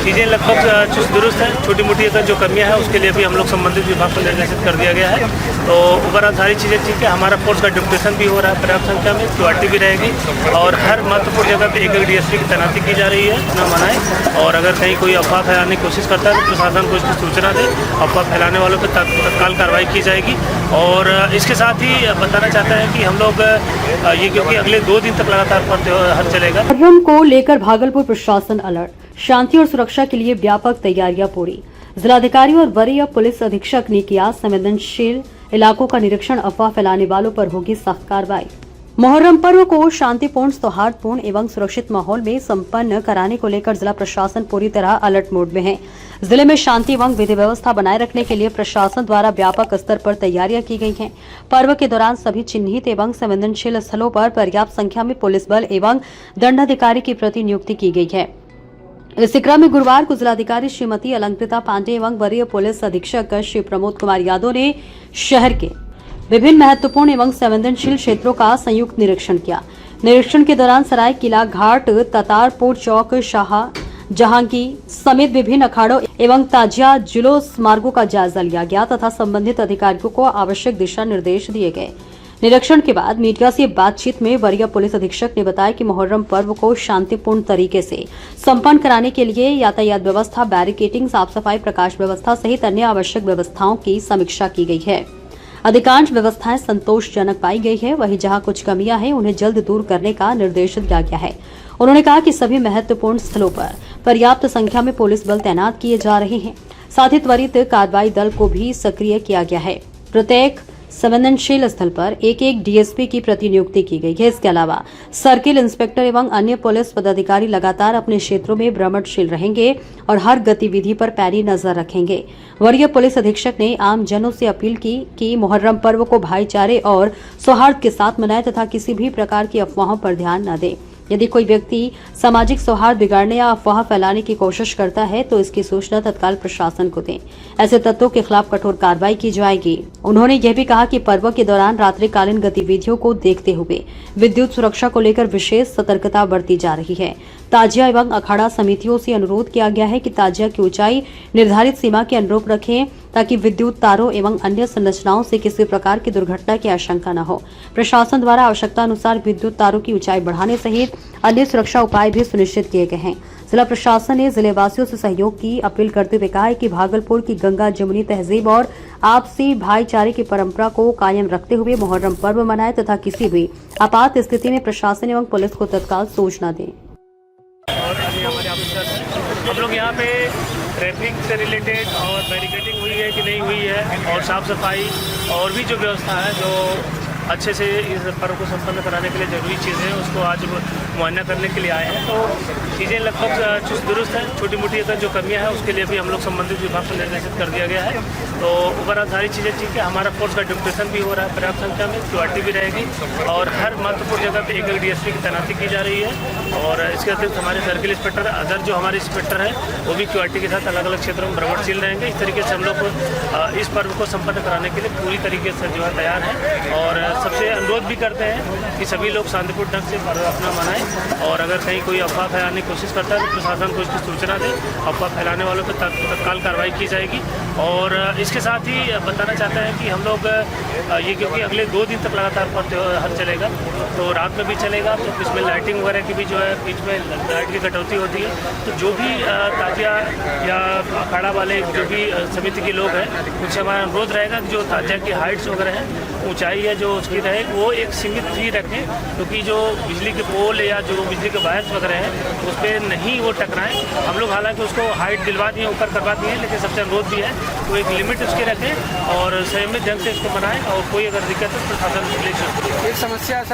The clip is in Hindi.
चीज़ें लगभग चुस्त दुरुस्त हैं। छोटी मोटी अगर जो कमियां हैं उसके लिए भी हम लोग संबंधित विभाग को निर्देशित कर दिया गया है। तो ओवरऑल सारी चीज़ें ठीक है। हमारा फोर्स का डिप्यूटेशन भी हो रहा है पर्याप्त संख्या में, क्यूआरटी भी रहेगी और हर महत्वपूर्ण जगह पर एक डीएसपी की तैनाती की जा रही है ना मनाएं। और अगर कहीं कोई अफवाह फैलाने की कोशिश करता है तो प्रशासन को इसकी सूचना दे, अफवाह फैलाने वालों पर तत्काल कार्रवाई की जाएगी। और इसके साथ ही बताना चाहते हैं कि हम लोग ये क्योंकि अगले 2 दिन तक लगातार पर्व त्योहार चलेगा। मुहर्रम को लेकर भागलपुर प्रशासन अलर्ट, शांति और सुरक्षा के लिए व्यापक तैयारियां पूरी। जिलाधिकारी और वरीय पुलिस अधीक्षक ने किया संवेदनशील इलाकों का निरीक्षण, अफवाह फैलाने वालों पर होगी सख्त कार्रवाई। मुहर्रम पर्व को शांतिपूर्ण, सौहार्दपूर्ण एवं सुरक्षित माहौल में संपन्न कराने को लेकर जिला प्रशासन पूरी तरह अलर्ट मोड में है। जिले में शांति एवं विधि व्यवस्था बनाए रखने के लिए प्रशासन द्वारा व्यापक स्तर पर तैयारियां की गई हैं। पर्व के दौरान सभी चिन्हित एवं संवेदनशील स्थलों पर पर्याप्त संख्या में पुलिस बल एवं दंडाधिकारी की प्रतिनियुक्ति की गई है। इसी क्रम में गुरुवार को जिलाधिकारी श्रीमती अलंकृता पांडे एवं वरीय पुलिस अधीक्षक श्री प्रमोद कुमार यादव ने शहर के विभिन्न महत्वपूर्ण एवं संवेदनशील क्षेत्रों का संयुक्त निरीक्षण किया। निरीक्षण के दौरान सराय किला घाट, ततारपुर चौक, शाह जहांगीर समेत विभिन्न अखाड़ों एवं ताजिया जुलूस मार्गों का जायजा लिया गया तथा संबंधित अधिकारियों को आवश्यक दिशा निर्देश दिए गए। निरीक्षण के बाद मीडिया से बातचीत में वरीय पुलिस अधीक्षक ने बताया कि मुहर्रम पर्व को शांतिपूर्ण तरीके से संपन्न कराने के लिए यातायात व्यवस्था, बैरिकेडिंग, साफ सफाई, प्रकाश व्यवस्था सहित अन्य आवश्यक व्यवस्थाओं की समीक्षा की गई है। अधिकांश व्यवस्थाएं संतोषजनक पाई गई है, वहीं जहां कुछ कमियां हैं उन्हें जल्द दूर करने का निर्देश दिया गया है। उन्होंने कहा कि सभी महत्वपूर्ण स्थलों पर पर्याप्त संख्या में पुलिस बल तैनात किए जा रहे हैं। साथ ही त्वरित कार्रवाई दल को भी सक्रिय किया गया है। प्रत्येक संवेदनशील स्थल पर एक डीएसपी की प्रतिनियुक्ति की गई है। इसके अलावा सर्किल इंस्पेक्टर एवं अन्य पुलिस पदाधिकारी लगातार अपने क्षेत्रों में भ्रमणशील रहेंगे और हर गतिविधि पर पैनी नजर रखेंगे। वरीय पुलिस अधीक्षक ने आम जनों से अपील की कि मुहर्रम पर्व को भाईचारे और सौहार्द के साथ मनाएं तथा किसी भी प्रकार की अफवाहों पर ध्यान न दें। यदि कोई व्यक्ति सामाजिक सौहार्द बिगाड़ने या अफवाह फैलाने की कोशिश करता है तो इसकी सूचना तत्काल प्रशासन को दें। ऐसे तत्वों के खिलाफ कठोर कार्रवाई की जाएगी। उन्होंने यह भी कहा कि पर्व के दौरान रात्रिकालीन गतिविधियों को देखते हुए विद्युत सुरक्षा को लेकर विशेष सतर्कता बरती जा रही है। ताजिया एवं अखाड़ा समितियों से अनुरोध किया गया है कि ताजिया की ऊंचाई निर्धारित सीमा के अनुरूप रखें ताकि विद्युत तारों एवं अन्य संरचनाओं से किसी प्रकार की दुर्घटना की आशंका न हो। प्रशासन द्वारा आवश्यकता अनुसार विद्युत तारों की ऊंचाई बढ़ाने सहित अन्य सुरक्षा उपाय भी सुनिश्चित किए गए हैं। जिला प्रशासन ने जिलेवासियों से सहयोग की अपील करते हुए कहा है कि भागलपुर की गंगा जमुनी तहजीब और आपसी भाईचारे की परंपरा को कायम रखते हुए मुहर्रम पर्व मनाएं तथा किसी भी आपात स्थिति में प्रशासन एवं पुलिस को तत्काल सूचना दें। और अभी हमारे ऑफिसर हैं, हम लोग यहाँ पे ट्रैफिक से रिलेटेड और बैरिकेडिंग हुई है कि नहीं हुई है और साफ़ सफाई और भी जो व्यवस्था है जो अच्छे से इस पर्व को संपन्न कराने के लिए ज़रूरी चीज़ें हैं उसको आज मुआयना करने के लिए आए हैं। तो चीज़ें लगभग चुस्त दुरुस्त हैं। छोटी मोटी अगर जो कमियां हैं उसके लिए भी हम लोग संबंधित विभाग को निर्देशित कर दिया गया है। तो ओवरऑल सारी चीज़ें ठीक है। हमारा फोर्स का डिप्यूटेशन भी हो रहा है पर्याप्त संख्या में, क्यूआरटी भी रहेगी और हर महत्वपूर्ण जगह पर एक डीएसपी की तैनाती की जा रही है। और इसके अतिरिक्त हमारे सर्किल इंस्पेक्टर, अदर जो हमारे इंस्पेक्टर हैं वो भी क्यूआरटी के साथ अलग अलग क्षेत्रों में भ्रमणशील रहेंगे। इस तरीके से हम लोग इस पर्व को संपन्न कराने के लिए पूरी तरीके से जो है तैयार हैं। और सबसे अनुरोध भी करते हैं कि सभी लोग शांतिपूर्ण ढंग से पर्व अपना मनाएं और अगर कहीं कोई अफवाह फैलाने की कोशिश करता है तो प्रशासन को इसकी सूचना दें, अफवाह फैलाने वालों पर तत्काल कार्रवाई की जाएगी। और इसके साथ ही बताना चाहते हैं कि हम लोग ये क्योंकि अगले 2 दिन तक लगातार पर्व त्योहार चलेगा तो रात में भी चलेगा, तो इसमें लाइटिंग वगैरह की भी जो है बीच में लाइट की कटौती होती है। तो जो भी ताजिया या अखाड़ा वाले जो भी समिति के लोग हैं उनसे हमारा अनुरोध रहेगा कि जो ताजिया की हाइट्स वगैरह हैं, ऊंचाई है जो उसकी रहे वो एक सीमित ही रखें, क्योंकि जो बिजली के पोल या जो बिजली के वायर्स वगैरह हैं उस पर नहीं वो टकराएं। हम लोग हालांकि उसको हाइट दिलवा दिए, ऊपर करवा दिए, लेकिन सबसे अनुरोध भी है तो एक लिमिट उसकी रखें और संयमित ढंग से इसको बनाएं और कोई अगर दिक्कत है तो प्रशासन के लिए। एक समस्या सर